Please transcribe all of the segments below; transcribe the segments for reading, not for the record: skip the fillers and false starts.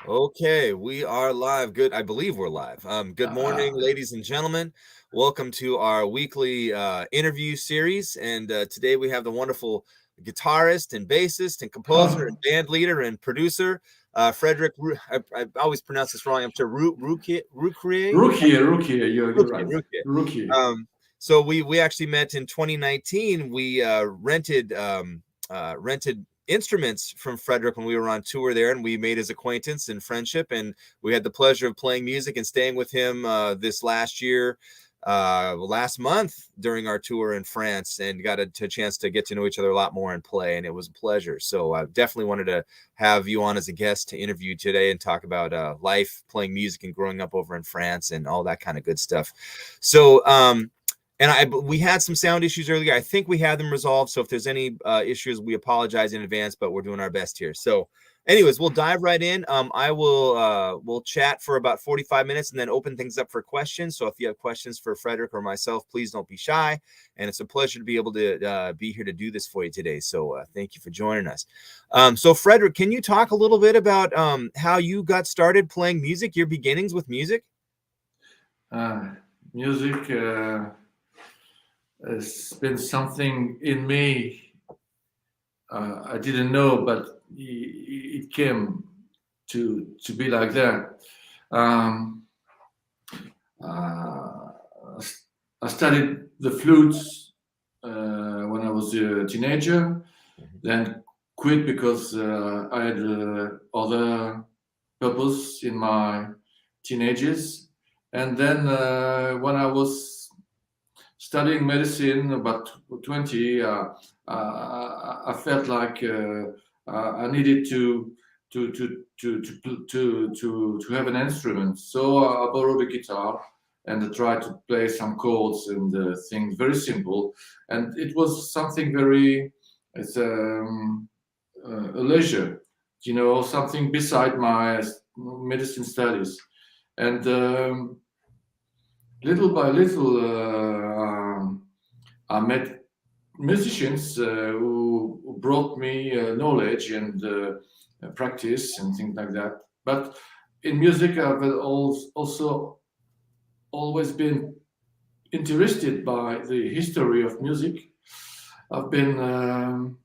Okay, we are live. Good. I believe we're live. Good morning, Uh, ladies and gentlemen. Welcome to our weekly interview series. And today we have the wonderful guitarist and bassist and composer and band leader and producer, Frederic. I always pronounce this wrong. I'm sure Rouquier. Rookie, you're Rouquier. right. Rouquier. Rookie. So we actually met in 2019. We rented instruments from Frederic when we were on tour there, and we made his acquaintance and friendship, and we had the pleasure of playing music and staying with him this last month during our tour in France, and got a chance to get to know each other a lot more and play, and it was a pleasure. So I definitely wanted to have you on as a guest to interview today and talk about life playing music and growing up over in France and all that kind of good stuff. So and we had some sound issues earlier. I think we had them resolved. So if there's any issues, we apologize in advance, but we're doing our best here. So anyways, we'll dive right in. We'll chat for about 45 minutes and then open things up for questions. So if you have questions for Frederic or myself, please don't be shy. And it's a pleasure to be able to be here to do this for you today. So thank you for joining us. So Frederic, can you talk a little bit about how you got started playing music, your beginnings with music? Music has been something in me I didn't know, but it came to be like that. Um, uh, I studied the flutes when I was a teenager, then quit because I had other purpose in my teenagers. And then when I was studying medicine, about 20, I felt like I needed to have an instrument. So I borrowed a guitar and I tried to play some chords and things very simple. And it was something very, it's a leisure, something beside my medicine studies. And little by little, I met musicians who brought me knowledge and practice and things like that. But in music, I've also always been interested by the history of music. I've been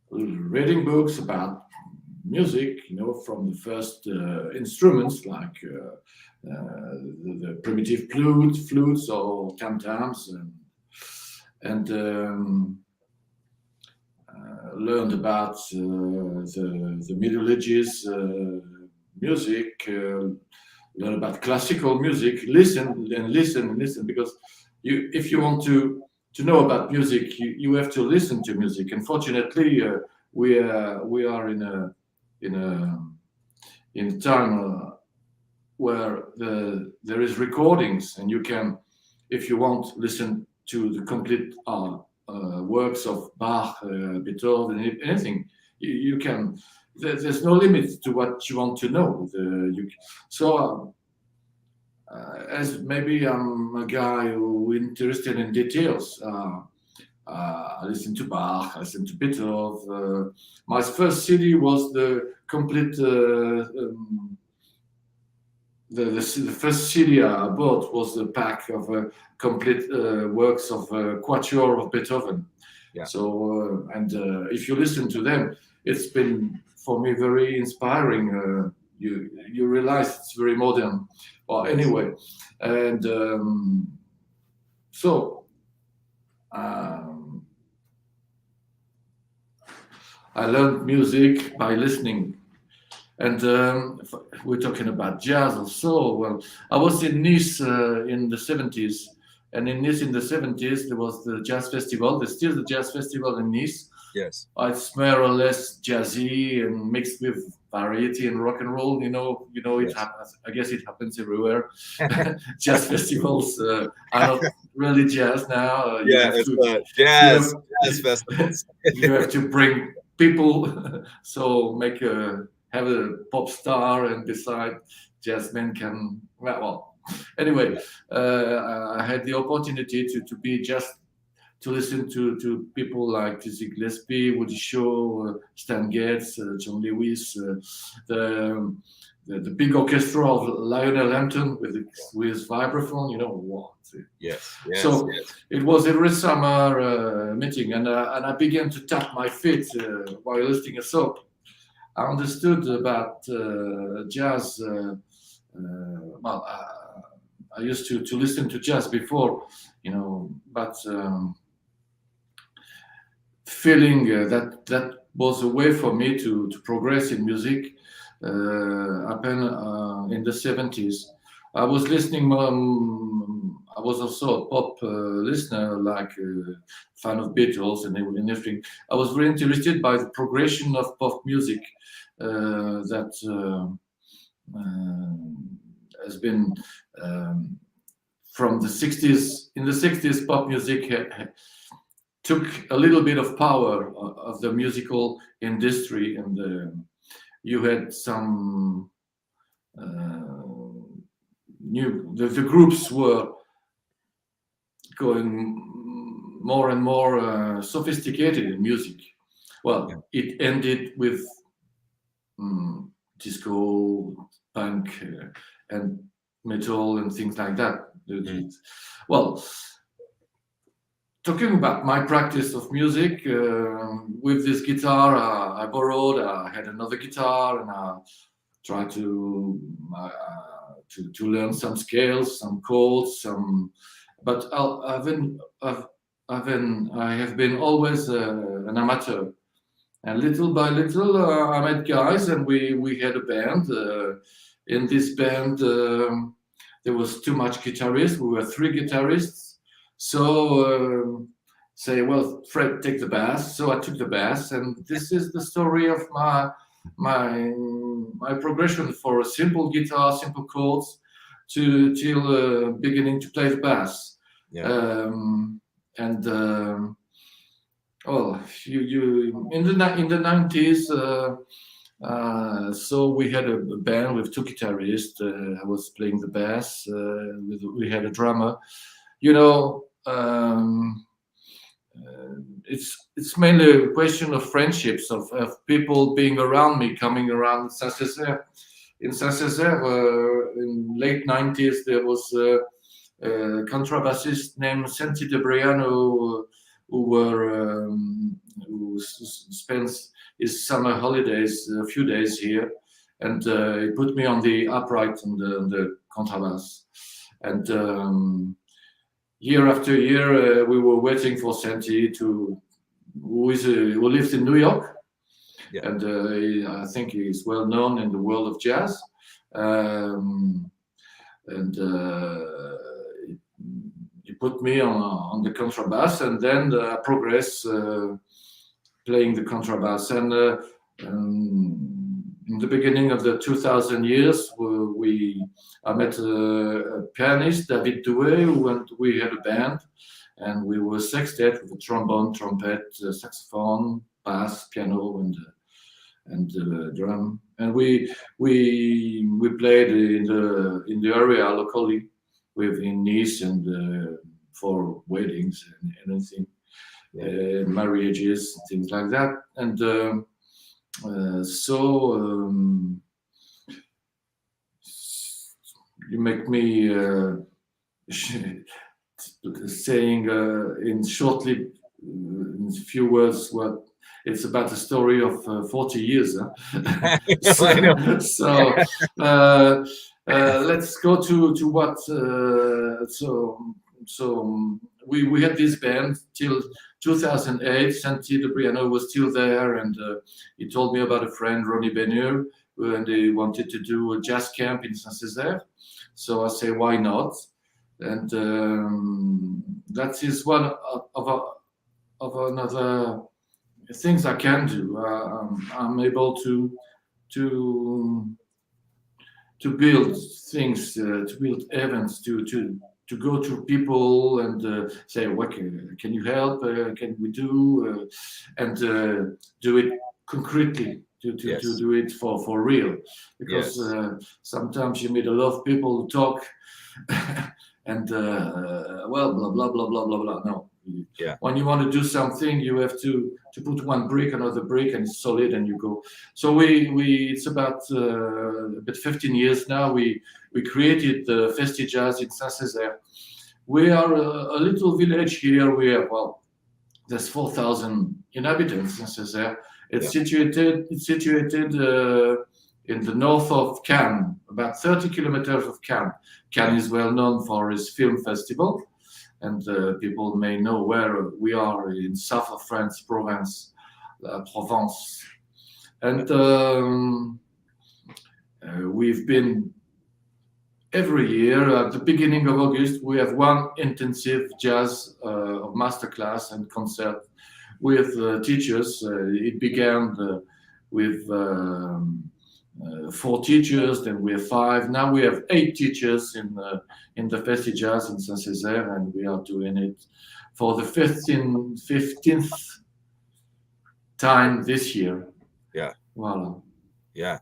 reading books about music, from the first instruments like the primitive flutes or tam-tams, and learned about the Middle Ages music, learn about classical music, listen and listen and listen, because if you want to know about music, you have to listen to music. Unfortunately, we are in a time where there is recordings, and you can, if you want, listen to the complete works of Bach, Beethoven, anything. You can. There's no limit to what you want to know. As maybe I'm a guy who interested in details. I listened to Bach, I listened to Beethoven. My first CD was the complete. The first CD I bought was the pack of complete works of Quatuor of Beethoven. Yeah. So, if you listen to them, it's been for me very inspiring. You realize it's very modern. Well, anyway, and I learned music by listening. And we're talking about jazz or soul. Well, I was in Nice in the 70s. And in Nice in the 70s, there was the jazz festival. There's still the jazz festival in Nice. Yes. It's more or less jazzy and mixed with variety and rock and roll. It happens. I guess it happens everywhere. Jazz festivals are not really jazz now. Jazz festivals. You have to bring people, so have a pop star, and beside jazzmen can, well anyway, I had the opportunity to to listen to people like Dizzy Gillespie, Woodie Shaw, Stan Getz, John Lewis, the big orchestra of Lionel Hampton with his vibraphone, you know what? Yes. So it was every summer meeting, and I began to tap my feet while listening. So I understood about jazz. I used to listen to jazz before, you know, but feeling that was a way for me to progress in music. Happened in the 70s. I was listening. I was also a pop listener, like fan of Beatles and everything. I was very interested by the progression of pop music that has been from the 60s. In the 60s, pop music took a little bit of power of the musical industry, and you had some the groups were going more and more sophisticated in music. Well, it ended with disco, punk, and metal and things like that. Well, talking about my practice of music, with this guitar I borrowed, I had another guitar, and I tried to learn some scales, some chords, but I have been always an amateur. And little by little, I met guys, and we had a band. In this band, there was too much guitarists. We were 3 guitarists. So say, well, Fred, take the bass. So I took the bass, and this is the story of my progression for a simple guitar, simple chords, till beginning to play the bass. Well, you in the 90s. So we had a band with 2 guitarists. I was playing the bass. We had a drummer. You know, it's mainly a question of friendships, of people being around me, coming around Saint-Césaire. In Saint-Césaire, in late 90s, there was a contrabassist named Santi de Briano, who spends his summer holidays a few days here, and he put me on the upright and the contrabass. And year after year, we were waiting for Santi, who lives in New York, and I think he's well known in the world of jazz. He put me on the contrabass, and then I progressed playing the contrabass. And in the beginning of the 2000 years, I met a pianist, David Douay, we had a band, and we were sextet with a trombone, trumpet, saxophone, bass, piano, and drum. And we played in the area locally, in Nice, and for weddings and anything, marriages, things like that. And you make me saying in a few words what it's about a story of 40 years. Huh? So let's go to what. We had this band till 2008. Santi de Briano was still there, and he told me about a friend, Ronnie Byrd, and they wanted to do a jazz camp in Saint-Césaire. So I say, why not? And that is one of another things I can do. I'm able to build things, to build events, to go to people and say, what can you help? Can we do? And do it concretely, to do it for real. Because sometimes you meet a lot of people who talk and, well, blah, blah, blah, blah, blah, blah. No, Yeah. When you want to do something, you have to put one brick, another brick, and it's solid, and you go. So we it's about 15 years now. We created the Festi Jazz in Saint-Césaire. We are a little village here. We have, well, there's 4,000 inhabitants in Saint-Césaire. It's situated in the north of Cannes, about 30 kilometers of Cannes. Cannes is well known for its film festival, and people may know where we are in south of France, Provence. And we've been every year at the beginning of August. We have one intensive jazz masterclass and concert with Yeah. teachers. It began with 4 teachers, then we have 5. Now we have 8 teachers in the Festi Jazz in Saint-Césaire, and we are doing it for the 15th time this year. Yeah. Voilà. Yeah.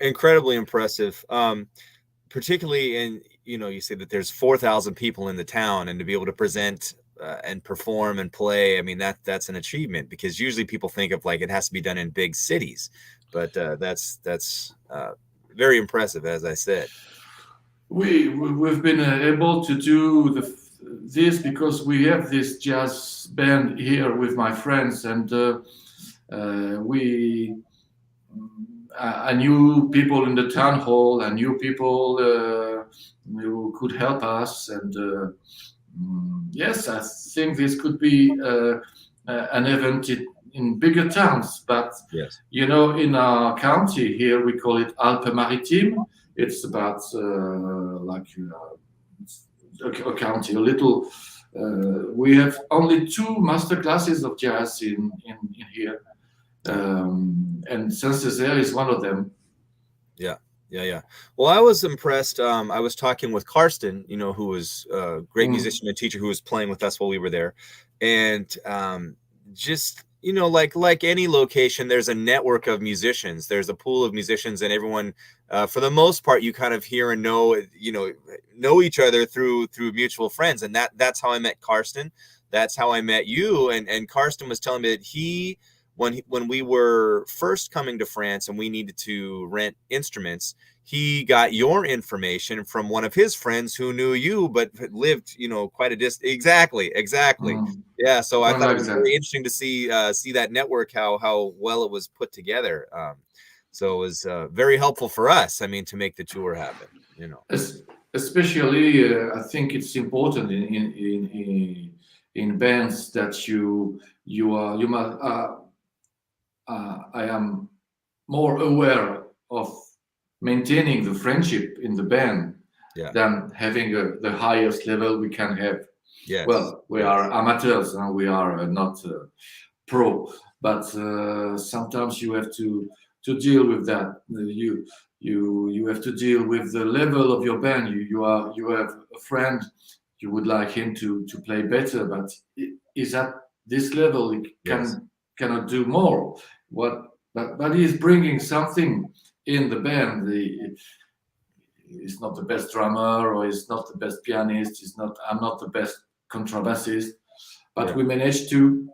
Incredibly impressive. Particularly in, you say that there's 4,000 people in the town, and to be able to present and perform and play, I mean, that's an achievement, because usually people think of like it has to be done in big cities, but that's very impressive, as I said. We've been able to do this because we have this jazz band here with my friends, and I knew people in the town hall. I knew people who could help us, and yes, I think this could be an event in bigger towns. But yes, in our county here, we call it Alpes-Maritimes. It's about like a county, a little. We have only 2 master classes of jazz in here. And Saint-Césaire is one of them. Yeah. Well, I was impressed. I was talking with Karsten, who was a great musician and teacher, who was playing with us while we were there. And just, like any location, there's a network of musicians. There's a pool of musicians, and everyone, for the most part, you kind of hear and know each other through mutual friends. And that's how I met Karsten. That's how I met you. And Karsten was telling me that when we were first coming to France and we needed to rent instruments, he got your information from one of his friends who knew you but lived, quite a distance. Exactly. Yeah. So I thought it was very interesting to see that network, how well it was put together. So it was very helpful for us, to make the tour happen. Especially, I think it's important in bands that you must. I am more aware of maintaining the friendship in the band than having the highest level we can have. Yes. Well, we are amateurs and we are not pro, but sometimes you have to deal with that. You have to deal with the level of your band. You have a friend, you would like him to play better, but is at this level he cannot do more. But he's bringing something in the band. He's not the best drummer, or he's not the best pianist. I'm not the best contrabassist, but we managed to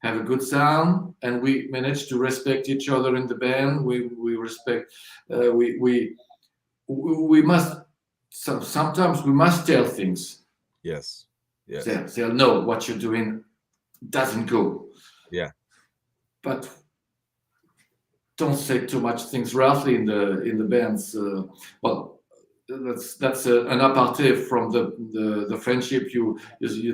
have a good sound, and we managed to respect each other in the band. We respect. We must. Sometimes we must tell things. Yes. They'll know what you're doing doesn't go. Yeah. But don't say too much things roughly in the bands. Well, that's an aparté from the friendship you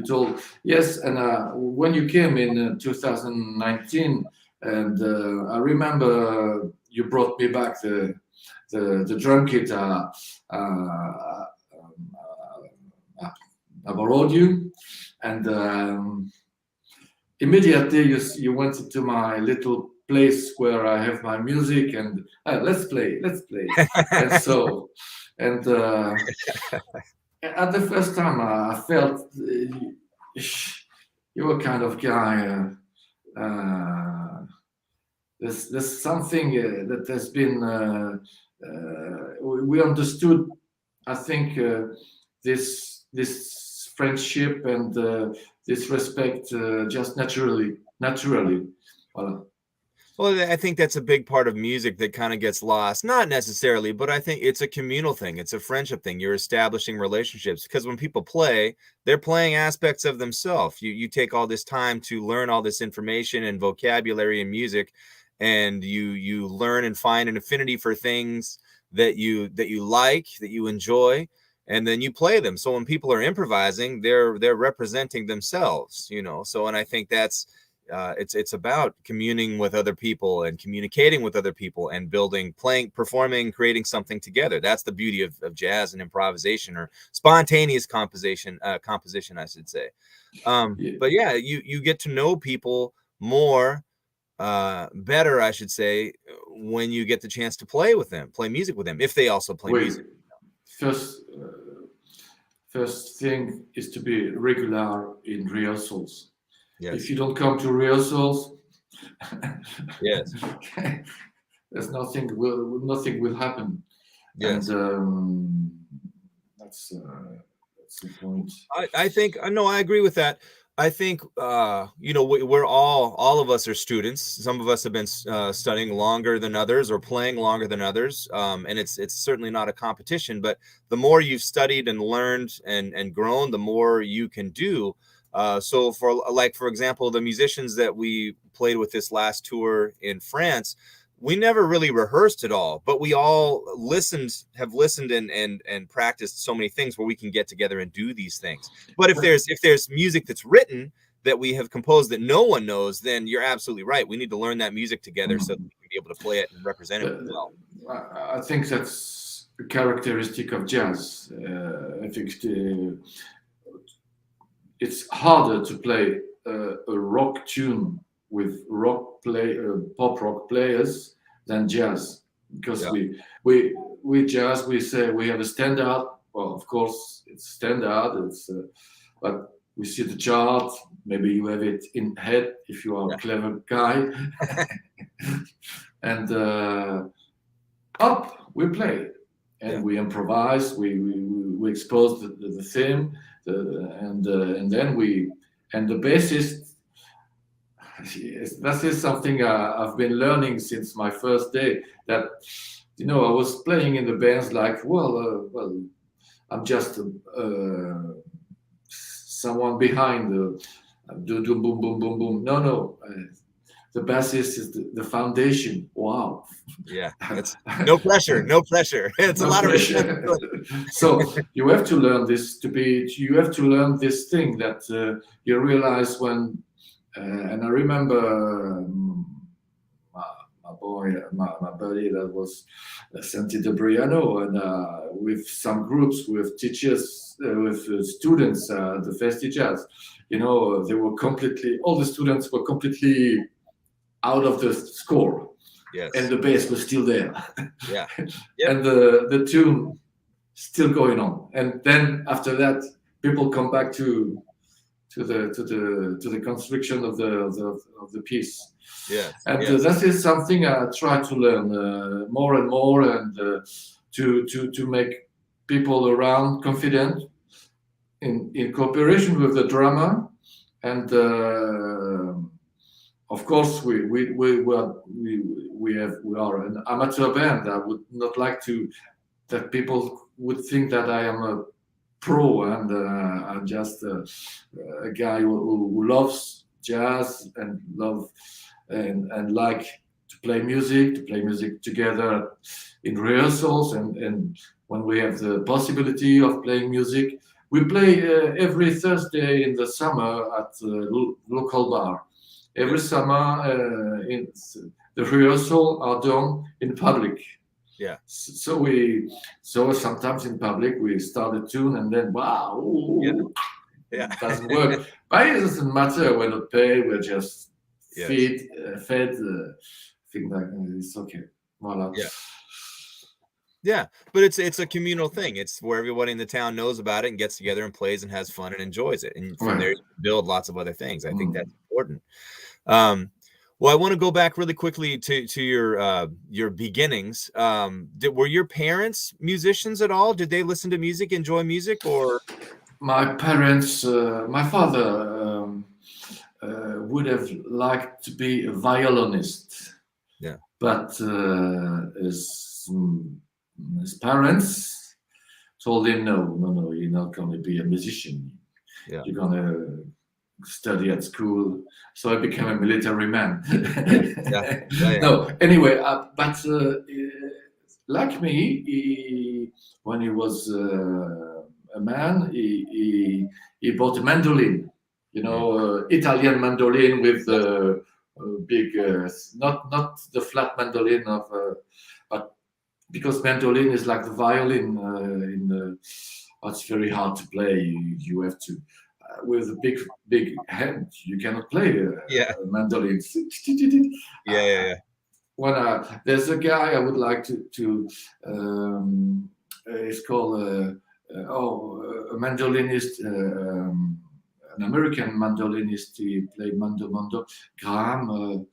told. Yes, and when you came in 2019, and I remember you brought me back the drum kit. I borrowed you, and immediately you went to my little place where I have my music, and let's play. And so, at the first time I felt you were kind of guy. There's something that has been we understood. I think this friendship and this respect just naturally. Voilà. Well, I think that's a big part of music that kind of gets lost. Not necessarily, but I think it's a communal thing. It's a friendship thing. You're establishing relationships because when people play, they're playing aspects of themselves. You take all this time to learn all this information and vocabulary and music, and you learn and find an affinity for things that you like, that you enjoy, and then you play them. So when people are improvising, they're representing themselves, you know. So, and I think that's it's about communing with other people and communicating with other people and building, playing, performing, creating something together. That's the beauty of jazz and improvisation, or spontaneous composition, I should say. But yeah, you get to know people more, better, I should say, when you get the chance to play with them, play music with them, if they also play music. First thing is to be regular in rehearsals. Yes. If you don't come to rehearsals, yes, there's nothing will happen. Yes. And that's the point. I think no, I agree with that. I think you know, we're all of us are students. Some of us have been studying longer than others, or playing longer than others, and it's certainly not a competition. But the more you've studied and learned and grown, the more you can do. So for example, the musicians that we played with this last tour in France, we never really rehearsed at all, but we all have listened and practiced so many things where we can get together and do these things. But if there's music that's written that we have composed that no one knows, then you're absolutely right. We need to learn that music together so that we can be able to play it and represent it well. I think that's a characteristic of jazz. I think it's harder to play a rock tune with pop rock players than jazz, because we jazz, we say we have a standard. Well, of course it's standard. But we see the chart. Maybe you have it in head if you are a clever guy, and up we play and we improvise. We expose the theme. And then the bassist, that is something I've been learning since my first day, that, you know, I was playing in the bands like, well, I'm just someone behind do boom boom boom boom. No, the bassist is the foundation. Wow. Yeah, it's no pressure. It's a lot of pressure. So you have to learn this you have to learn this thing that you realize when, and I remember my buddy that was Santi de Briano, and with some groups, with teachers, with students, the Festi Jazz, you know, all the students were completely out of the score. Yes. And the bass was still there. Yeah. Yep. And the tune still going on. And then after that, people come back to the construction of the piece. Yes. And that is something I try to learn more and more, and to make people around confident in cooperation with the drummer. And of course, we are an amateur band. I would not like that people would think that I am a pro, and I'm just a guy who loves jazz and like to play music together in rehearsals, and when we have the possibility of playing music, we play every Thursday in the summer at a local bar. Every summer, the rehearsal are done in public. Yeah. So sometimes in public we start a tune and then it doesn't work. But it doesn't matter. We're not paid. We're just fed. Think that it's okay. Voila. Yeah. Yeah, but it's a communal thing. It's where everybody in the town knows about it and gets together and plays and has fun and enjoys it. And from there, you build lots of other things. I think that's important. Well, I want to go back really quickly to your beginnings. Were your parents musicians at all? Did they listen to music, enjoy music, or? My parents, my father would have liked to be a violinist. Yeah. But his parents told him, no, you're not going to be a musician. Yeah. You're going to study at school. So I became a military man. Yeah. No, anyway, but like me, when he was a man, he bought a mandolin, Italian mandolin with big, not the flat mandolin but because mandolin is like the violin, it's very hard to play. You have to, with a big hand, you cannot play a mandolin. Yeah. When there's a guy I would like to it's called a mandolinist, an American mandolinist. He played Mondo Graham.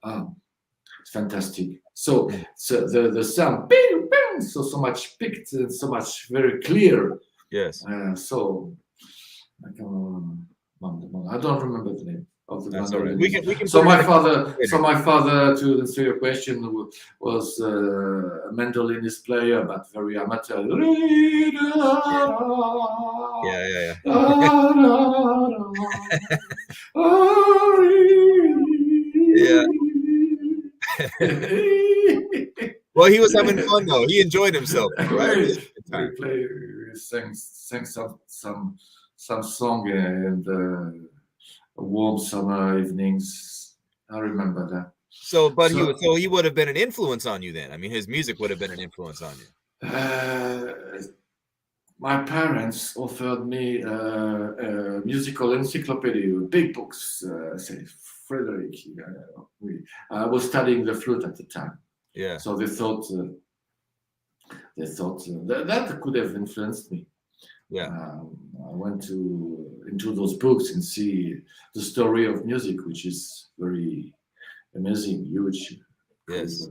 It's fantastic. So the sound, bing, bing, so much picked and so much very clear. Yes. So I don't remember the name of the mandolin. Right. We can so my father, to answer your question, was a mandolinist player, but very amateur. Yeah. Well, he was having fun though. He enjoyed himself, right? He sang some song in warm summer evenings. I remember that. So he would have been an influence on you then. I mean, his music would have been an influence on you. My parents offered me a musical encyclopedia, big books. Say Frederic. I was studying the flute at the time. Yeah. So they thought that could have influenced me. Yeah. I went into those books and see the story of music, which is very amazing, huge. Yes.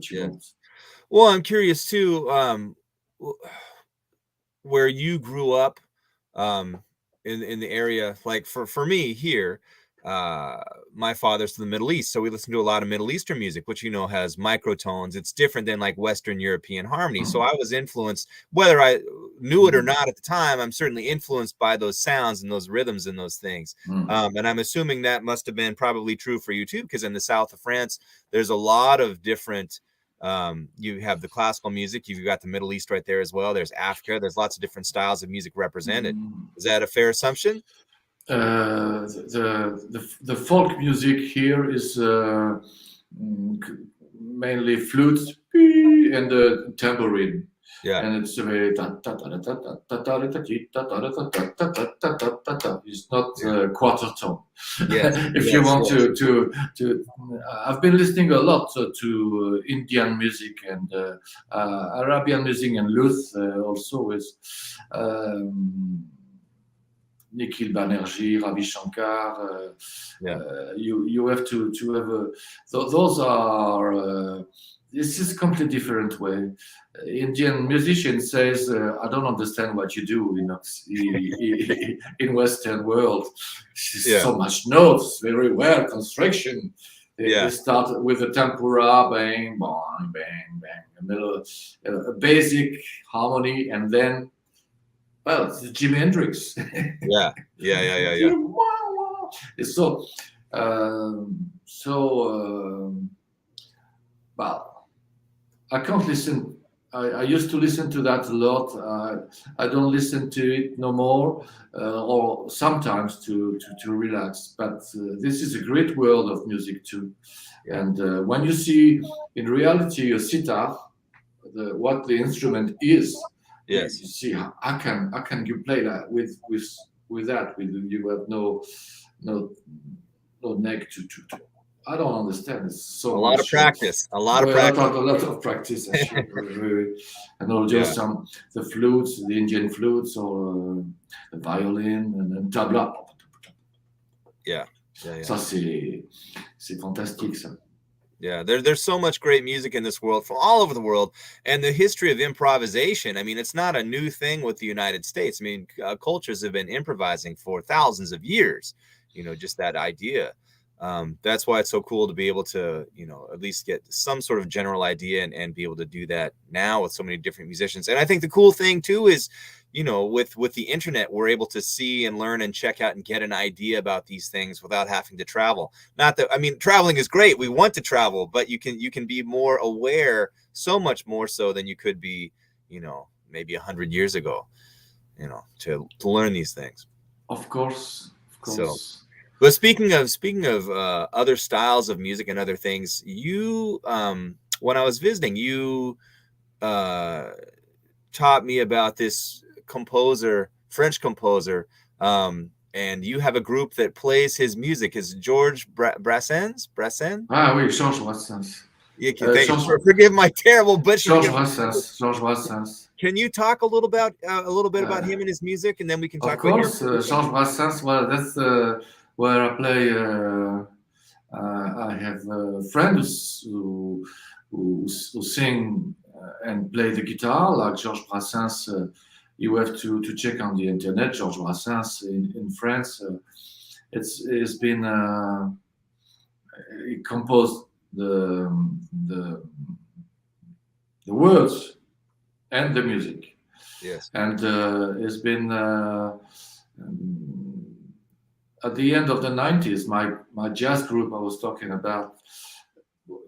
Well, I'm curious too, where you grew up, in the area. Like for me here, my father's from the Middle East, so we listen to a lot of Middle Eastern music, which has microtones. It's different than like Western European harmony. So I was influenced, whether I knew it or not at the time. I'm certainly influenced by those sounds and those rhythms and those things. And I'm assuming that must have been probably true for you too, because in the south of France, there's a lot of different. You have the classical music. You've got the Middle East right there as well. There's Africa. There's lots of different styles of music represented. Is that a fair assumption? The folk music here is mainly flute and the tambourine. Yeah. And it's very it's not quarter tone. If you want to I've been listening a lot to Indian music and Arabian music and Luth also with Nikhil Banerjee, Ravi Shankar. You have to have those are. This is a completely different way. Indian musician says, "I don't understand what you do in Western world. So much notes, very well construction. They start with a tempura, bang, bang, bang, bang, a middle, a basic harmony, and then." Well, it's Jimi Hendrix. Yeah. Well, I can't listen. I used to listen to that a lot. I don't listen to it no more, or sometimes to relax. But this is a great world of music too. Yeah. And when you see in reality a sitar, what the instrument is. Yes. You see, how can you play that with that? You have no neck to. I don't understand. It's so a lot of practice. A lot of practice. And also the flutes, the Indian flutes, or the violin, and then tabla. Yeah. Ça c'est fantastique ça. Yeah, there's so much great music in this world from all over the world, and the history of improvisation. I mean, it's not a new thing with the United States. I mean, cultures have been improvising for thousands of years. just that idea. That's why it's so cool to be able to, at least get some sort of general idea and be able to do that now with so many different musicians. And I think the cool thing too is, with the internet, we're able to see and learn and check out and get an idea about these things without having to travel. Not that, I mean, traveling is great. We want to travel, but you can be more aware, so much more so than you could be, maybe 100 years ago, to learn these things. Of course. So, but speaking of other styles of music and other things, you when I was visiting, you taught me about this French composer, and you have a group that plays his music. Is Georges Brassens? Ah oui, Georges Brassens. Forgive my terrible butchering. Georges Brassens. Can you talk a little bit about him and his music, and then we can talk. Of course, Georges Brassens. Well, that's where I play. I have friends who sing and play the guitar like Georges Brassens. You have to check on the internet. Georges Brassens in France. It's been he composed the words and the music. Yes. And it's been at the end of the 90s, my jazz group I was talking about,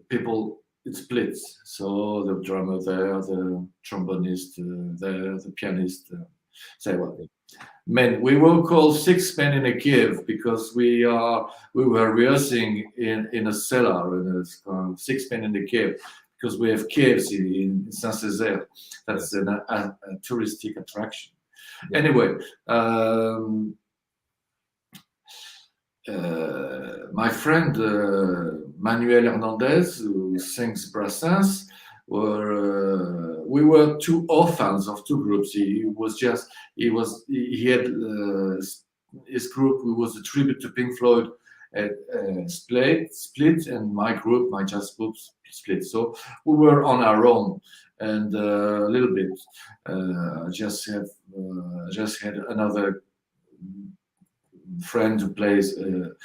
people, it splits. So the drummer there, the trombonist there, the pianist. Say what? Men, we were called 6 men in a cave because we were rehearsing in a cellar, and it's called 6 men in the cave because we have caves in Saint-Césaire. That's a touristic attraction. Yeah. Anyway, my friend Manuel Hernandez, who sings Brassens, we were two orphans of two groups. He had his group, who was a tribute to Pink Floyd, split, and my jazz group split. So we were on our own, and a little bit. Just had another friend who plays the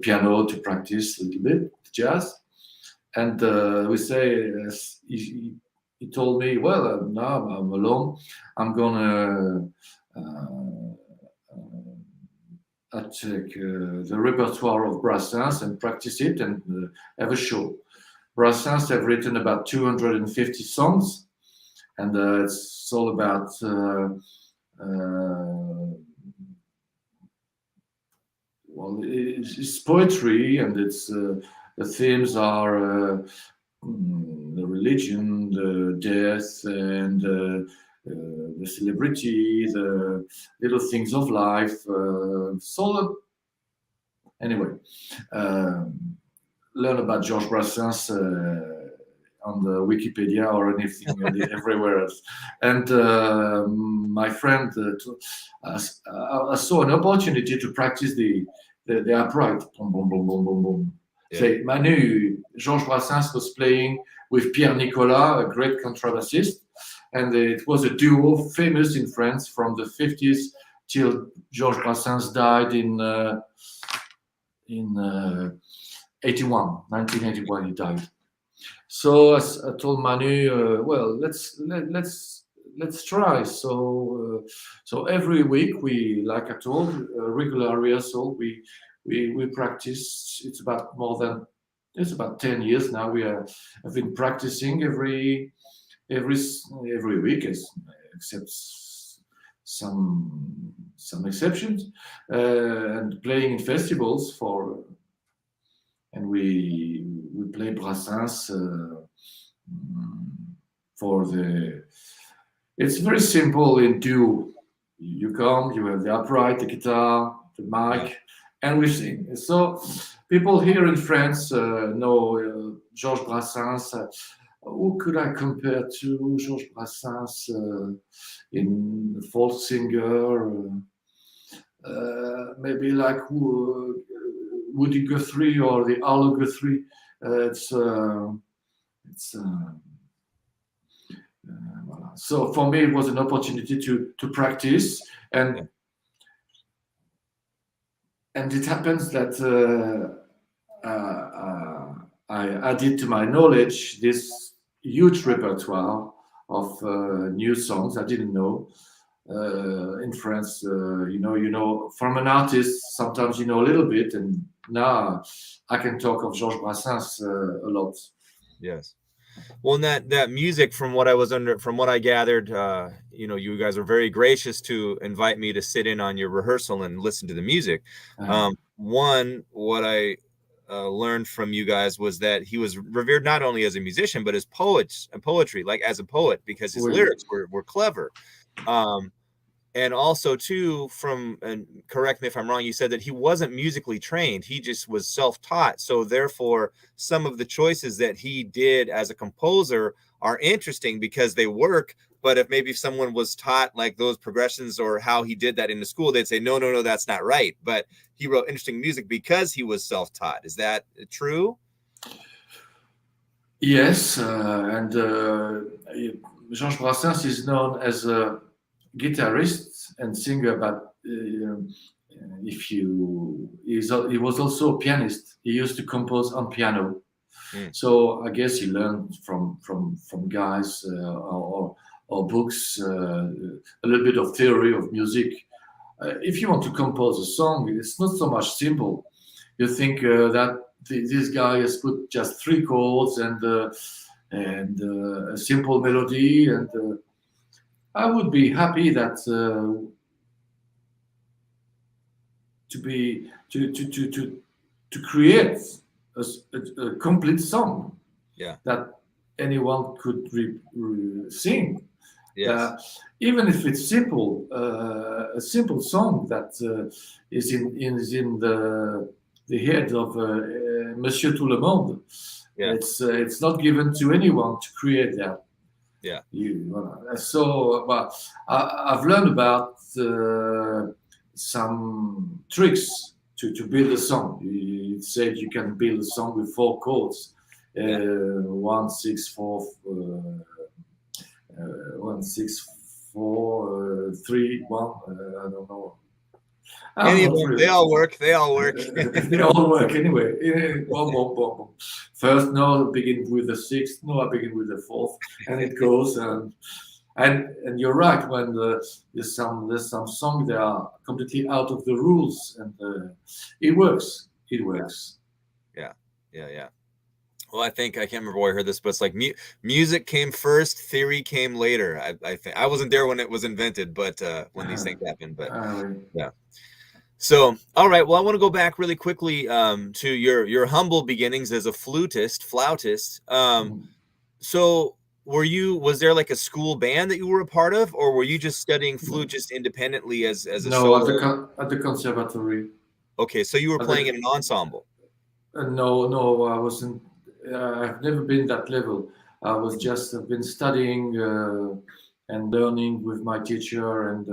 piano to practice a little bit jazz, and he told me, well, now I'm alone. I'm gonna take the repertoire of Brassens and practice it and have a show. Brassens have written about 250 songs, and it's all about it's poetry, and it's the themes are the religion, the death, and the celebrity, the little things of life. Anyway, learn about Georges Brassens on the Wikipedia or anything everywhere else. And my friend, I saw an opportunity to practice the upright. Boom, boom, boom, boom, boom, boom. Yeah. Say, Manu, Georges Brassens was playing with Pierre Nicolas, a great contrabassist, and it was a duo famous in France from the 50s till Georges Brassens died in 1981. He died. So I told Manu, well, let's try. So every week we, like I told, regular rehearsal. We practice. It's about 10 years now. I've been practicing every week, except some exceptions, and playing in festivals and we play Brassens it's very simple in duo. You come, you have the upright, the guitar, the mic, and we sing. So people here in France know Georges Brassens. Who could I compare to Georges Brassens in the folk singer? Maybe like Woody Guthrie or the Arlo Guthrie. So for me, it was an opportunity to practice and and it happens that I added to my knowledge this huge repertoire of new songs I didn't know. In France, from an artist, sometimes you know a little bit, and now I can talk of Georges Brassens a lot. Yes. Well, and that music, from what I gathered, you guys were very gracious to invite me to sit in on your rehearsal and listen to the music. What I learned from you guys was that he was revered not only as a musician, but as poetry, like as a poet, because his lyrics were clever. And also too, and correct me if I'm wrong, you said that he wasn't musically trained. He just was self-taught. So therefore, some of the choices that he did as a composer are interesting because they work. But if someone was taught like those progressions or how he did that in the school, they'd say, no, that's not right. But he wrote interesting music because he was self-taught. Is that true? Yes. And Georges Brassens is known as a guitarist and singer, but he was also a pianist. He used to compose on piano. So I guess he learned from guys or books, a little bit of theory of music. If you want to compose a song, it's not so much simple. You think that this guy has put just 3 chords and a simple melody, and I would be happy that to create a complete song that anyone could sing. Yes. Even if it's simple, a simple song that is in the head of Monsieur Tout le Monde. Yeah. It's not given to anyone to create that. Yeah. So, but I've learned about some tricks to build a song. It said you can build a song with 4 chords, 1, 6, 4, 1, 6, 4, 3, 1. I don't know. Any of them, they all work. They all work. They all work anyway. Boom. First, no, I begin with the 6th. No, I begin with the 4th, and it goes. And you're right. When there's some songs that are completely out of the rules, and it works. It works. Yeah. Well, I can't remember where I heard this, but it's like music came first, theory came later. I think I wasn't there when it was invented, but when these things happened. But yeah. So, all right. Well, I want to go back really quickly to your humble beginnings as a flautist. So, was there like a school band that you were a part of, or were you just studying flute just independently as a solo? At the conservatory. Okay, so you were playing in an ensemble. No, I wasn't. I've never been that level. I've been studying and learning with my teacher, and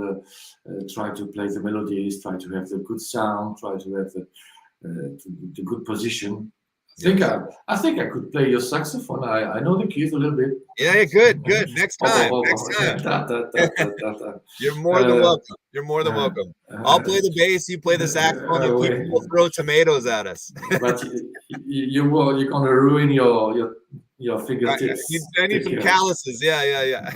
try to play the melodies, try to have the good sound, try to have the good position. I think I could play your saxophone. I know the keys a little bit. Yeah, good. Next time. You're more than welcome. You're more than welcome. I'll play the bass. You play the saxophone. And people will throw tomatoes at us. But you're gonna ruin your fingertips. I need some calluses. Yeah.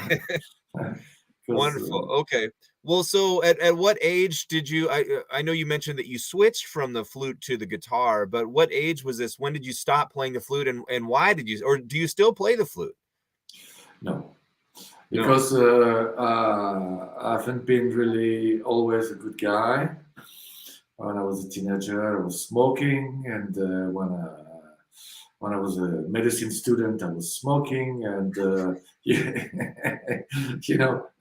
Wonderful. Okay. Well, so at what age did you? I know you mentioned that you switched from the flute to the guitar, but what age was this? When did you stop playing the flute, and why did you? Or do you still play the flute? No, because I haven't been really always a good guy. When I was a teenager, I was smoking, and when I was a medicine student, I was smoking, and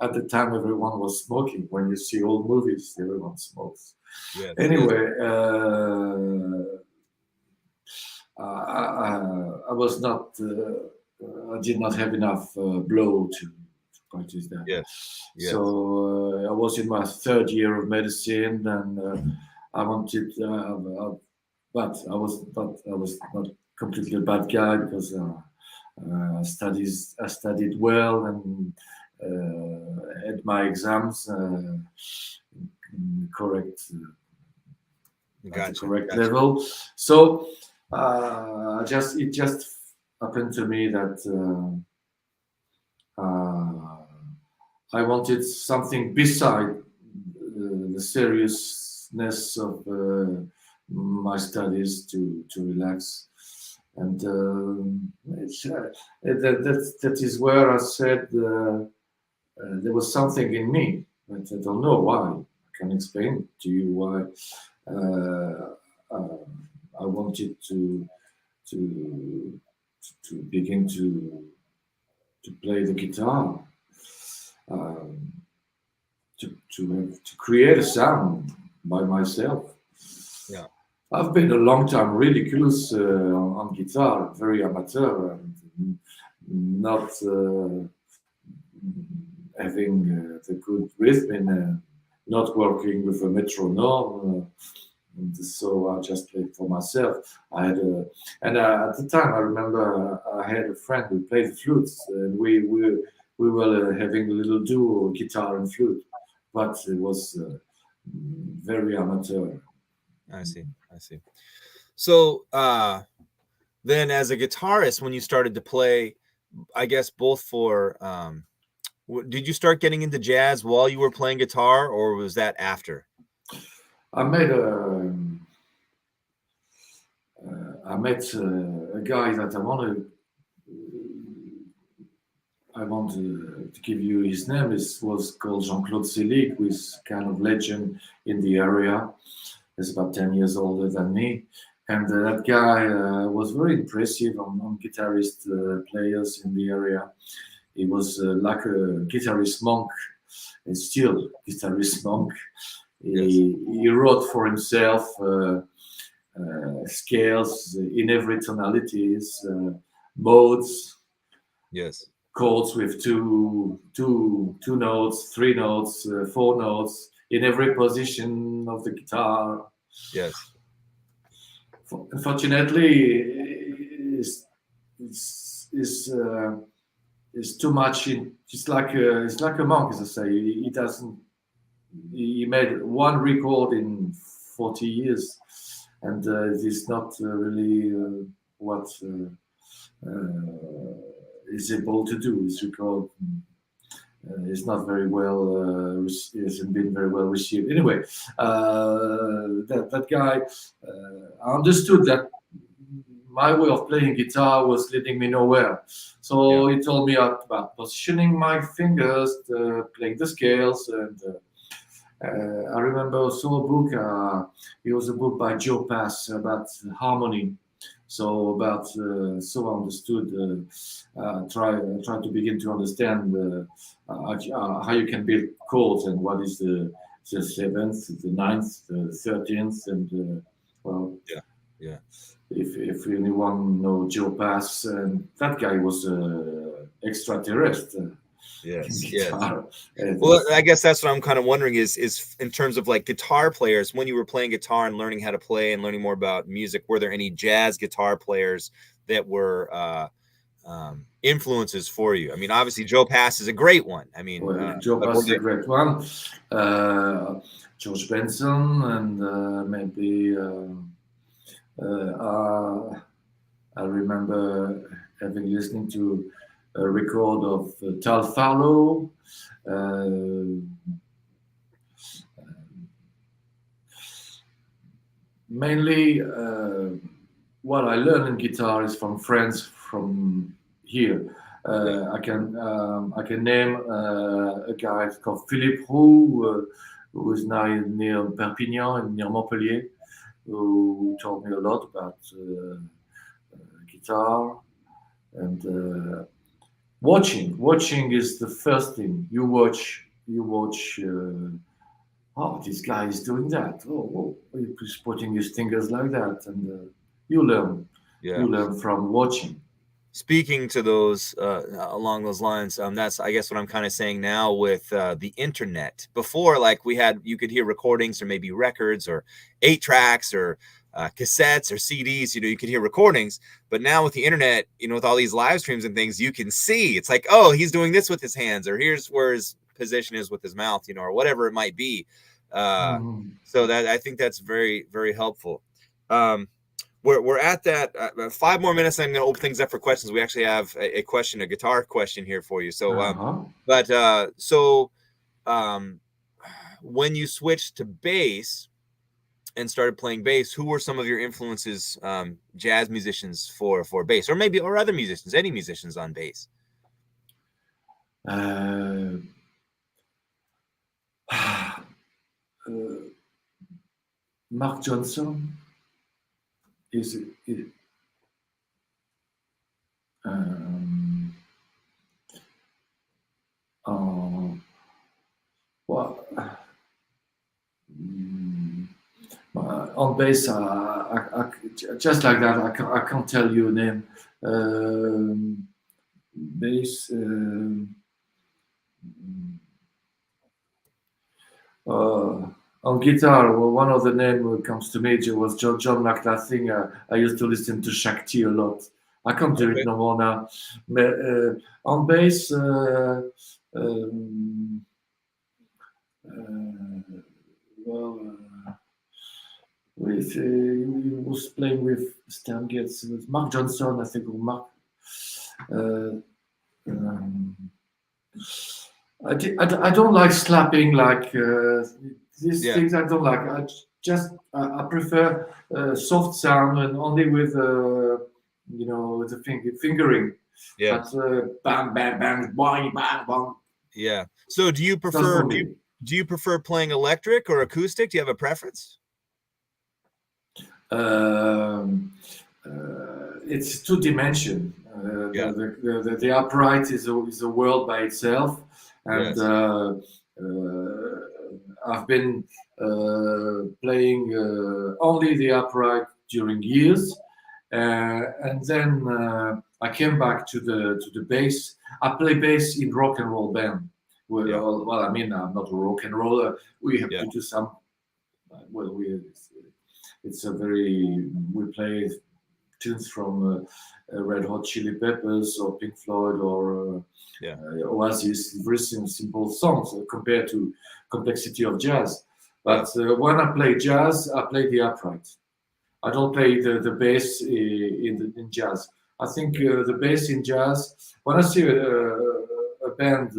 at the time everyone was smoking. When you see old movies, everyone smokes. Yes, anyway, I was not. I did not have enough blow to practice that. Yes. So I was in my 3rd year of medicine, and I wanted, but I was not completely a bad guy, because I studied well and had my exams correct at the Gotcha. correct Gotcha. level. So it just happened to me that I wanted something beside the seriousness of my studies to relax. And that is where I said there was something in me, but I don't know why. I can explain to you why I wanted to begin to play the guitar, um, to create a sound by myself. Yeah. I've been a long time ridiculous on guitar, very amateur, and not having the good rhythm and not working with a metronome. And so I just played for myself. I had at the time I remember I had a friend who played the flutes, and we were having a little duo, guitar and flute, but it was very amateur. I see. I see. So then as a guitarist, when you started to play, I guess both for did you start getting into jazz while you were playing guitar, or was that after? I met a guy that I want to give you his name. It was called Jean-Claude Selig, who is kind of legend in the area. He's about 10 years older than me. And that guy was very impressive on guitarist players in the area. He was like a guitarist monk, and still guitarist monk. He wrote for himself scales in every tonalities, modes, Yes, chords with two notes, three notes, four notes in every position of the guitar. yes, Unfortunately, it's too much. It's like a monk, as I say. He doesn't. He made one record in 40 years, and it is not really what is able to do. His record is not very well, hasn't been very well received. Anyway, that guy, I understood that my way of playing guitar was leading me nowhere. So he told me about positioning my fingers, playing the scales, and I remember also a book. It was a book by Joe Pass about harmony. So about so I understood. Try to begin to understand how you can build chords and what is the seventh, the ninth, the 13th, and well, yeah. If anyone know Joe Pass, and that guy was extraterrestrial. Yes. Guitar. Well, I guess that's what I'm kind of wondering is in terms of like guitar players, when you were playing guitar and learning how to play and learning more about music, were there any jazz guitar players that were influences for you? I mean, obviously Joe Pass is a great one. I mean, Joe Pass is a great one. George Benson and maybe I remember listening to a record of Tal Farlow. Mainly, what I learned in guitar is from friends from here. I can name a guy called Philippe Roux, who is now near Perpignan and near Montpellier, who told me a lot about guitar. And watching is the first thing. You watch. Oh, this guy is doing that. Oh, he's putting his fingers like that, and you learn. Yeah. You learn from watching. Speaking to those along those lines, that's I guess what I'm kind of saying now with the internet. Before, like you could hear recordings or maybe records or 8-tracks or cassettes or CDs. You could hear recordings. But now with the internet, with all these live streams and things, you can see. It's like, oh, he's doing this with his hands, or here's where his position is with his mouth, or whatever it might be. So that I think that's very, very helpful. We're at that 5 more minutes. I'm going to open things up for questions. We actually have a question, a guitar question here for you. So, when you switched to bass and started playing bass, who were some of your influences, jazz musicians for bass, or other musicians, any musicians on bass? Mark Johnson is on bass, I just like that. I can't tell you a name. Bass. On guitar, one of the names that comes to me was John McLaughlin. I used to listen to Shakti a lot. I can't do it no more now. On bass, he was playing with Stan Getz, with Mark Johnson, I think, or Mark. I don't like slapping like these things. I don't like. I prefer soft sound and only with the fingering. Yeah. But bang bang bang bang bang bang. Yeah. So do you prefer playing electric or acoustic? Do you have a preference? It's two dimension. The upright is a world by itself, and I've been playing only the upright during years, and then I came back to the bass. I play bass in rock and roll band. Well, I mean, I'm not a rock and roller. We have to do some. We play tunes from Red Hot Chili Peppers or Pink Floyd or Oasis, very simple songs compared to complexity of jazz. But when I play jazz, I play the upright. I don't play the bass in jazz. I think the bass in jazz, when I see a band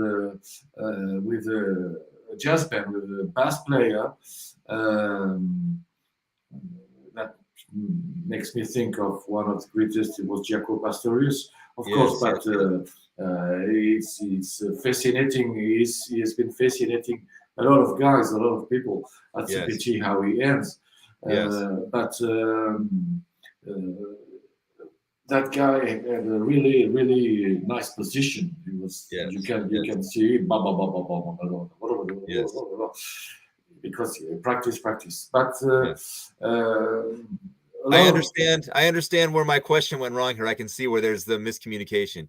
with a jazz band with a bass player, that makes me think of one of the greatest. It was Jaco Pastorius, of course, but it's fascinating. He has been fascinating a lot of guys, a lot of people. That's a pity how he ends. But that guy had a really, really nice position. He was. You can see because practice. But I understand where my question went wrong here. I can see where there's the miscommunication.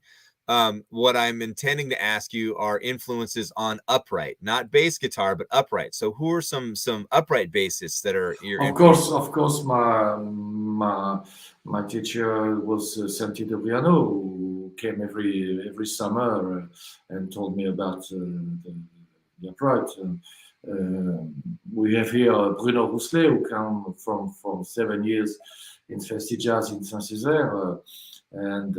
What I'm intending to ask you are influences on upright, not bass guitar, but upright. So who are some upright bassists that are your influences? Of course, my teacher was Santi Dobriano, who came every summer and told me about the upright. We have here Bruno Rousselet, who came from 7 years in Festivals in Saint-Césaire, and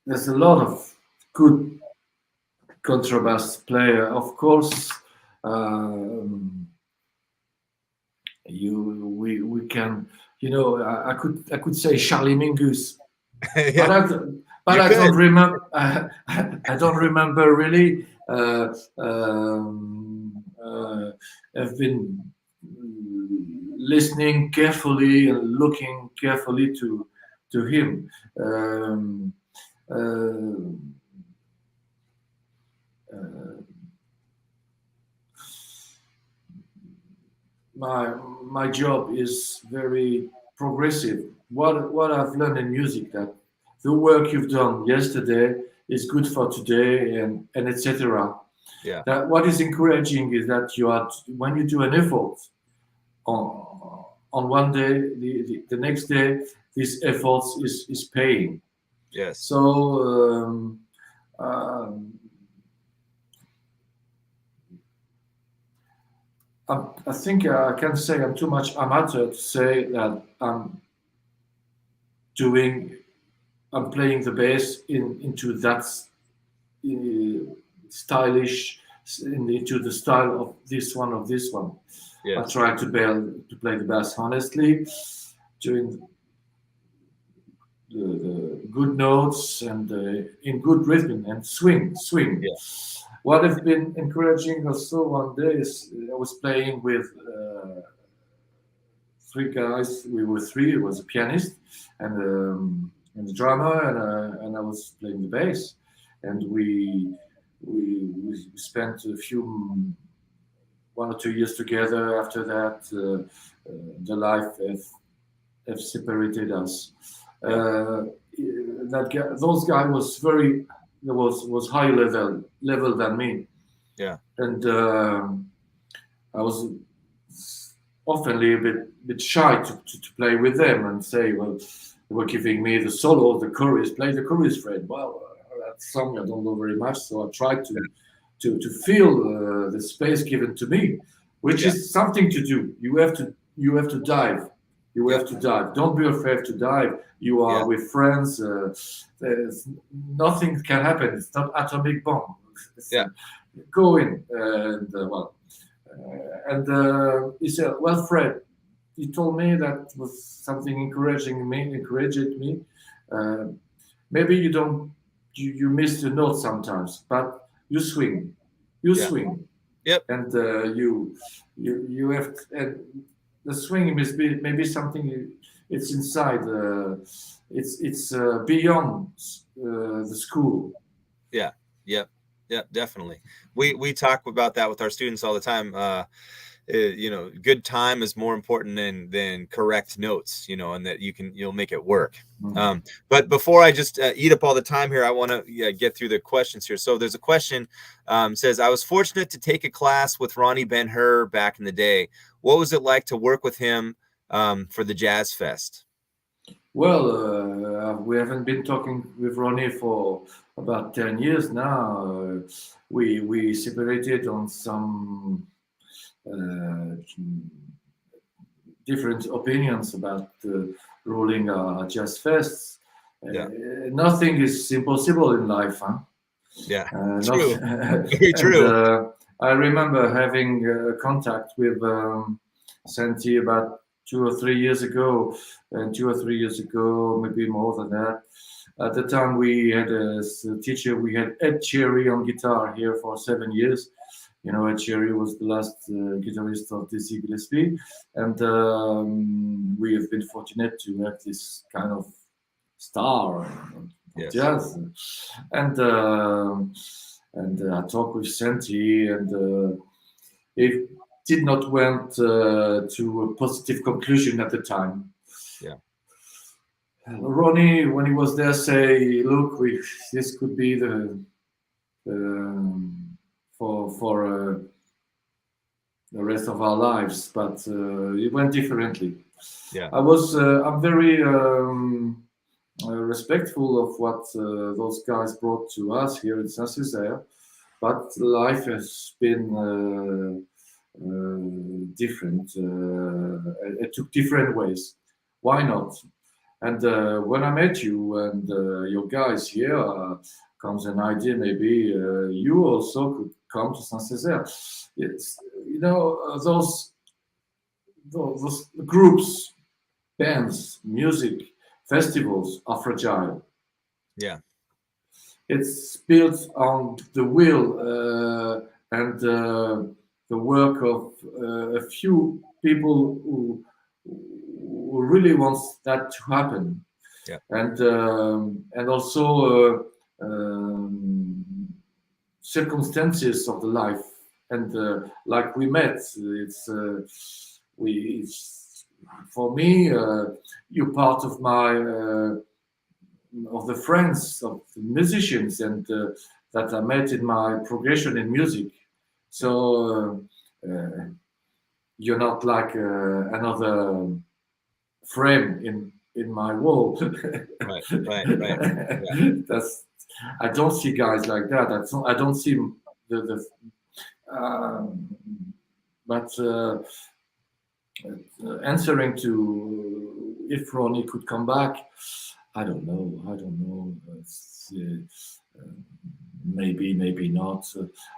there's a lot of good contrabass player. Of course, we can. I could say Charlie Mingus, but I don't remember. I don't remember really. I've been listening carefully and looking carefully to him. My job is very progressive. What I've learned in music, that the work you've done yesterday is good for today, and etc. Yeah. That what is encouraging is that when you do an effort on one day, the next day, this effort is paying. Yes. So I think I can say I'm too much amateur to say that I'm playing the bass into that stylish, into the style of this one. Yes. I try to play the bass honestly, doing the good notes and in good rhythm and swing. Yeah. What has been encouraging also one day is I was playing with three guys. We were three. It was a pianist and the drummer, and I was playing the bass. And we spent a few 1 or 2 years together. After that, the life have separated us. Those guy was higher level than me. Yeah. And I was often a bit shy to play with them and say, well, they were giving me the solo, the chorus, play the chorus, Fred. Well, that song I don't know very much, so I tried to feel the space given to me, which is something to do. You have to dive. You have to dive. Don't be afraid to dive. You are with friends. There's nothing can happen. It's not atomic bomb. Go in and he said, "Well, Fred, he told me that was something encouraged me. Maybe you miss the note sometimes, but you swing. Swing. Yep. And you have and the swing is maybe something. It's inside. It's beyond the school. Yeah. Yep. Yep. Definitely. We talk about that with our students all the time. Good time is more important than correct notes, and that you'll make it work. Mm-hmm. But before I just eat up all the time here, I want to get through the questions here. So there's a question says, I was fortunate to take a class with Ronnie Byrd back in the day. What was it like to work with him for the Jazz Fest? Well, we haven't been talking with Ronnie for about 10 years now. We separated on some different opinions about ruling jazz fests. Nothing is impossible in life, huh? Yeah, true. Very true. I remember having contact with Santi about 2 or 3 years ago, and 2 or 3 years ago, maybe more than that. At the time, we had a teacher. We had Ed Cherry on guitar here for 7 years. Ed Cherry was the last guitarist of Dizzy Gillespie, and we have been fortunate to have this kind of star of jazz. And I talked with Santi, and it did not went to a positive conclusion at the time. Yeah. Ronnie, when he was there, say, look, this could be the for the rest of our lives, but it went differently. Yeah, I'm very respectful of what those guys brought to us here in Saint-Césaire, but life has been different. It took different ways. Why not? And when I met you and your guys here, comes an idea. Maybe you also could come to Saint-Césaire. It's those groups, bands, music, festivals are fragile. Yeah, it's built on the will and the work of a few people who really wants that to happen. Yeah. And also circumstances of the life, and like we met, it's for me, you're part of my of the friends of the musicians and that I met in my progression in music. So you're not like another frame in my wall. Right. Yeah. That's I don't see guys like that. I don't see the but answering to if Ronnie could come back, I don't know. I don't know. Maybe not.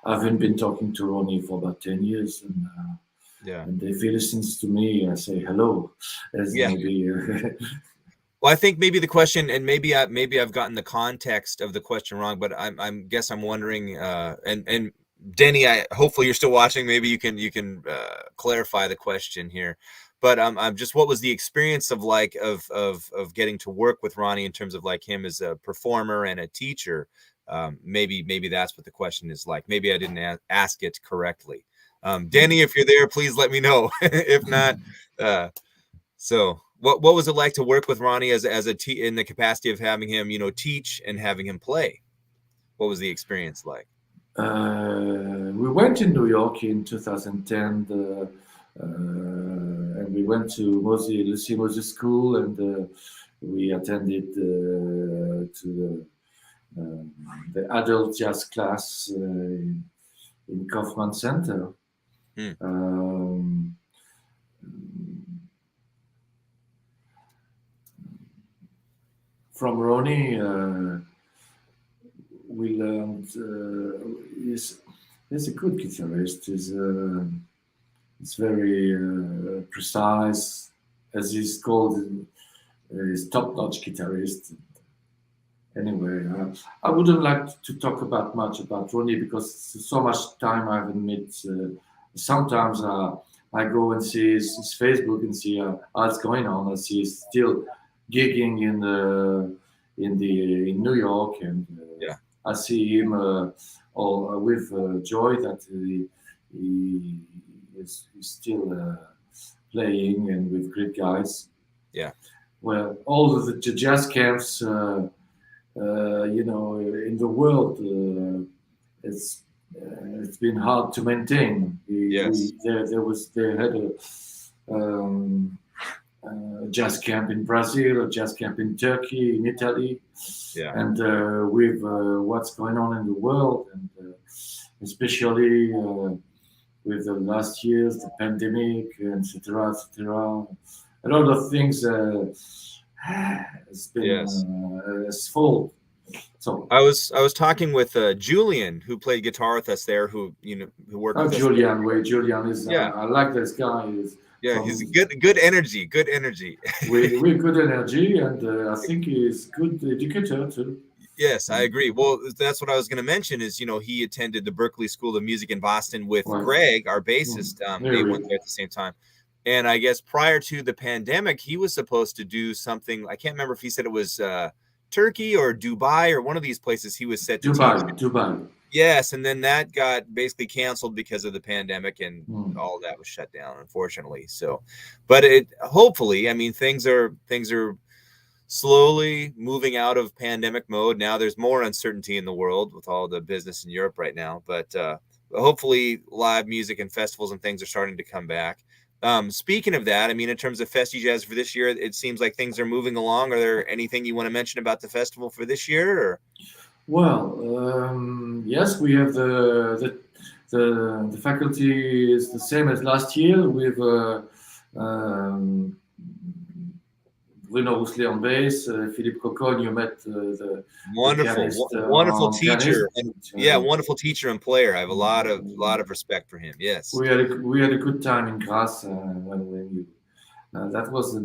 I haven't been talking to Ronnie for about 10 years, Yeah. and if he listens to me, I say hello. As Yeah. maybe. Well, I think maybe the question, and maybe I've gotten the context of the question wrong, but I'm wondering, and Denny, hopefully you're still watching. Maybe you can clarify the question here. But I'm just, what was the experience of like of getting to work with Ronnie in terms of like him as a performer and a teacher? Maybe that's what the question is like. Maybe I didn't ask it correctly. Denny, if you're there, please let me know. If not, so what was it like to work with Ronnie as in the capacity of having him, teach and having him play? What was the experience like? We went in New York in 2010, and we went to Lucy Moses School, and we attended to the adult jazz class in Kaufman Center. From Ronnie, we learned he's a good guitarist. He's very precise, as he's called. He's top-notch guitarist. Anyway, I wouldn't like to talk about much about Ronnie because so much time I haven't met. Sometimes I go and see his Facebook and see what's going on. I see he's still gigging in New York, and I see him with joy that he is still playing and with great guys. Yeah. Well, all of the jazz camps, in the world, it's been hard to maintain. They had a jazz camp in Brazil, a jazz camp in Turkey, in Italy, and with what's going on in the world, and especially with the last years, the pandemic, etc., etc. A lot of things has been has fallen. So I was talking with Julian, who played guitar with us there, who worked with Julian. Where Julian is, I like this guy. He's good energy. Good energy. we good energy, and I think he's good educator too. Yes, I agree. Well, that's what I was going to mention is, he attended the Berklee School of Music in Boston with Greg, our bassist. They went there at the same time. And I guess prior to the pandemic, he was supposed to do something. I can't remember if he said it was Turkey or Dubai or one of these places he was set to teach. Dubai. Yes, and then that got basically canceled because of the pandemic, and all that was shut down, unfortunately. So, but hopefully, I mean, things are slowly moving out of pandemic mode. Now there's more uncertainty in the world with all the business in Europe right now, but hopefully live music and festivals and things are starting to come back. Speaking of that, I mean, in terms of Festi Jazz for this year, it seems like things are moving along. Are there anything you want to mention about the festival for this year? Or? Well, yes, we have the faculty is the same as last year with Bruno Rouquier on bass, Philippe Cocogne, you met the wonderful teacher, wonderful teacher and player. I have a lot of respect for him. Yes, we had a good time in Grasse when you. That was a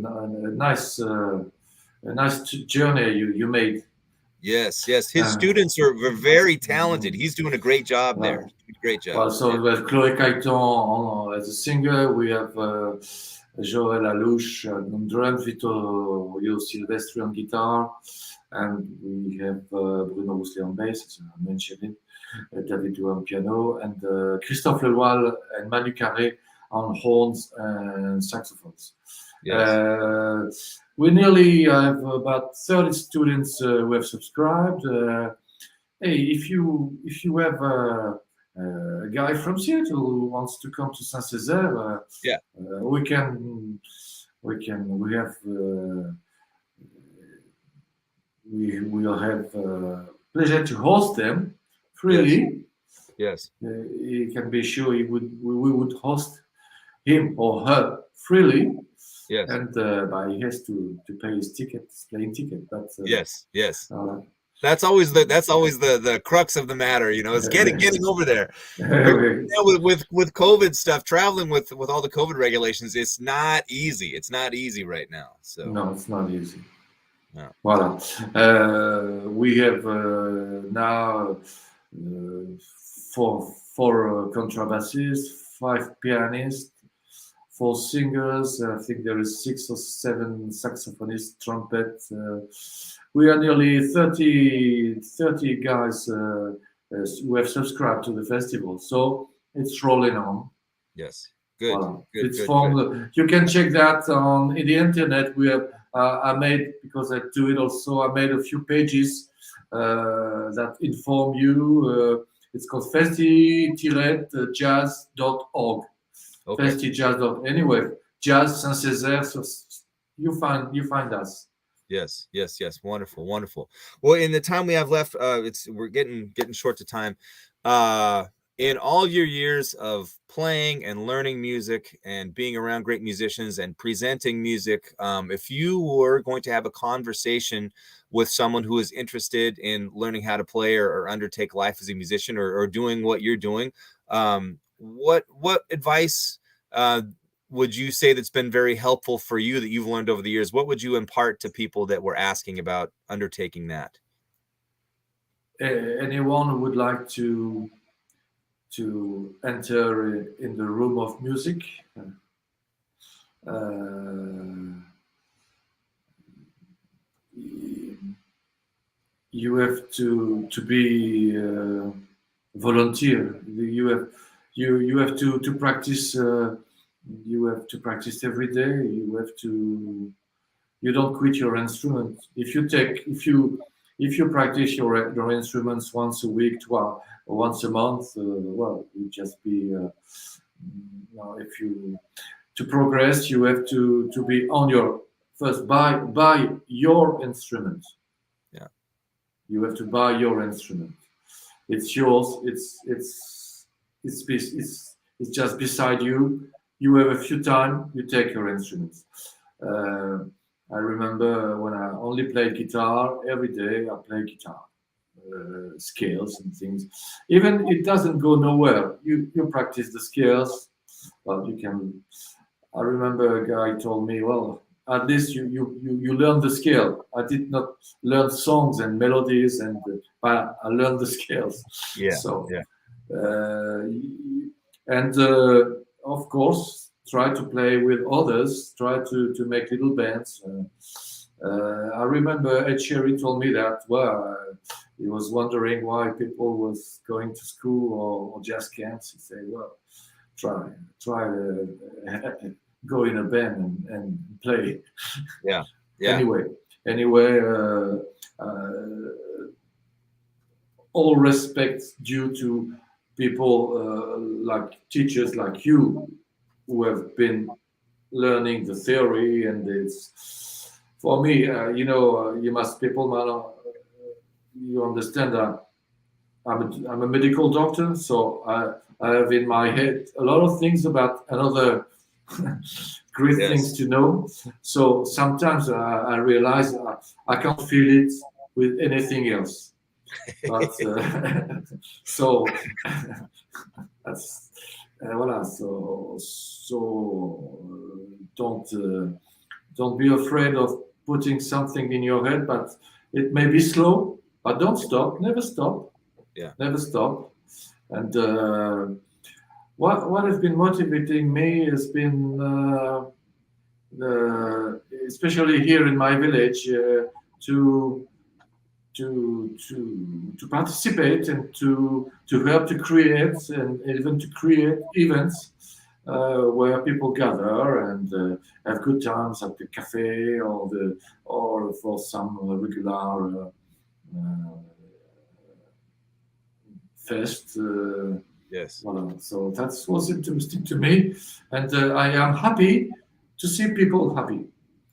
nice journey you made. Yes. His students are very talented. He's doing a great job there. Great job. Well, so we have Chloé Caïton as a singer. We have Joël Alouche on drums, Vito Silvestri on guitar, and we have Bruno Rouquier on bass, as I mentioned it, David Dou on piano, and Christophe Leloil and Manu Carré on horns and saxophones. Yes. We nearly have about 30 students who have subscribed. Hey, if you have a guy from Seattle who wants to come to Saint-Césaire, Yeah. we have we will have pleasure to host them freely. Yes. He can be sure we would host him or her freely. Yes. And but he has to pay his plane ticket. But yes. That's always the crux of the matter, is getting over there. With COVID stuff, traveling with all the COVID regulations, it's not easy. It's not easy right now. So no, it's not easy. No. Voilà. We have now four contrabassists, 5 pianists, 4 singers. I think there is 6 or 7 saxophonists, trumpet. We are nearly 30 guys who have subscribed to the festival. So it's rolling on. Yes. Good. Voilà. Good, it's good. You can check that on in the internet. We have I made, because I do it also, I made a few pages that inform you. It's called festi-jazz.org. Okay. Festi-jazz.org. Anyway, Jazz Saint-Césaire. So you find us. Yes. Wonderful. Well, in the time we have left, we're getting short to time. In all your years of playing and learning music and being around great musicians and presenting music, if you were going to have a conversation with someone who is interested in learning how to play or undertake life as a musician or doing what you're doing, what advice would you say that's been very helpful for you that you've learned over the years? What would you impart to people that were asking about undertaking that? Anyone who would like to enter in the room of music, you have to be volunteer. You have to practice. You have to practice every day. You don't quit your instrument. If you practice your instruments once a week, once a month, well, you just be. To progress, you have to be on your first buy your instrument. Yeah. You have to buy your instrument. It's yours. It's just beside you. You have a few time. You take your instruments. I remember when I only played guitar, every day I played guitar, scales and things. Even it doesn't go nowhere. You practice the scales. Well, you can. I remember a guy told me, well, at least you learn the scale. I did not learn songs and melodies, but I learned the scales. Yeah. So, yeah. Of course, try to play with others. Try to make little bands. I remember Ed Sheeran told me that. Well, he was wondering why people was going to school or jazz camps. He said, well, try go in a band and play. Yeah. Anyway, all respect due to people like teachers like you who have been learning the theory, and it's for me, you understand that I'm a medical doctor, so I have in my head a lot of things about another great things to know. So sometimes I realize I can't feel it with anything else. But so that's voilà. So don't be afraid of putting something in your head, but it may be slow. But don't stop. Never stop. Yeah. Never stop. And what has been motivating me has been, especially here in my village, to participate and to help to create and even to create events where people gather and have good times at the cafe or for some regular fest. Yes. Voilà. So that was interesting to me, and I am happy to see people happy.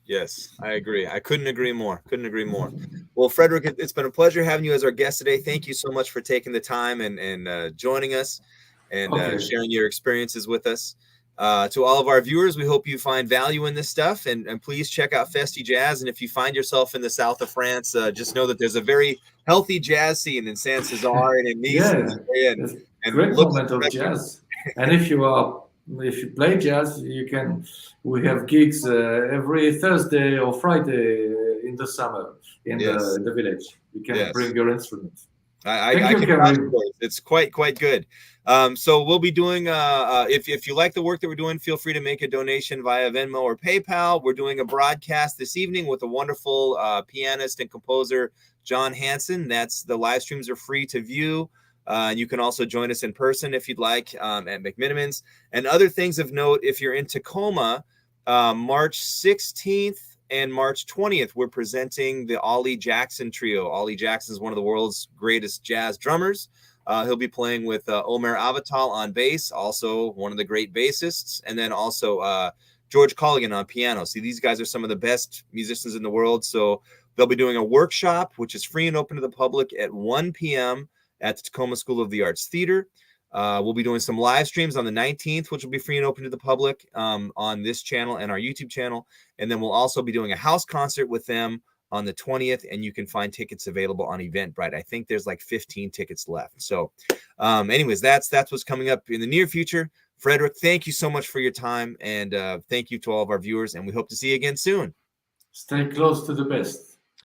Yes, I agree. I couldn't agree more. Couldn't agree more. Well, Frederic, it's been a pleasure having you as our guest today. Thank you so much for taking the time and joining us and Okay. sharing your experiences with us. To all of our viewers, we hope you find value in this stuff, and please check out Festi Jazz. And if you find yourself in the south of France, just know that there's a very healthy jazz scene in Saint Cesar and in Nice, Yeah, and, it's and great look. moment of jazz. And if you play jazz, you can. We have gigs every Thursday or Friday in the summer Yes, in the village. You can yes. bring your instrument. I Thank you, can vouch Karim. for it. It's quite good. So we'll be doing if you like the work that we're doing, feel free to make a donation via Venmo or PayPal. We're doing a broadcast this evening with a wonderful pianist and composer, John Hanson. The live streams are free to view. And you can also join us in person if you'd like at McMinimans. And other things of note, if you're in Tacoma, March 16th and March 20th, we're presenting the Ollie Jackson Trio. Ollie Jackson is one of the world's greatest jazz drummers. He'll be playing with Omer Avatal on bass, also one of the great bassists, and then also George Colligan on piano. See, these guys are some of the best musicians in the world. So they'll be doing a workshop, which is free and open to the public at 1 p.m. at the Tacoma School of the Arts Theater. We'll be doing some live streams on the 19th, which will be free and open to the public on this channel and our YouTube channel. And then we'll also be doing a house concert with them on the 20th, and you can find tickets available on Eventbrite. I think there's like 15 tickets left. So anyways, that's what's coming up in the near future. Frederic, thank you so much for your time, and thank you to all of our viewers, and we hope to see you again soon. Stay close to the best.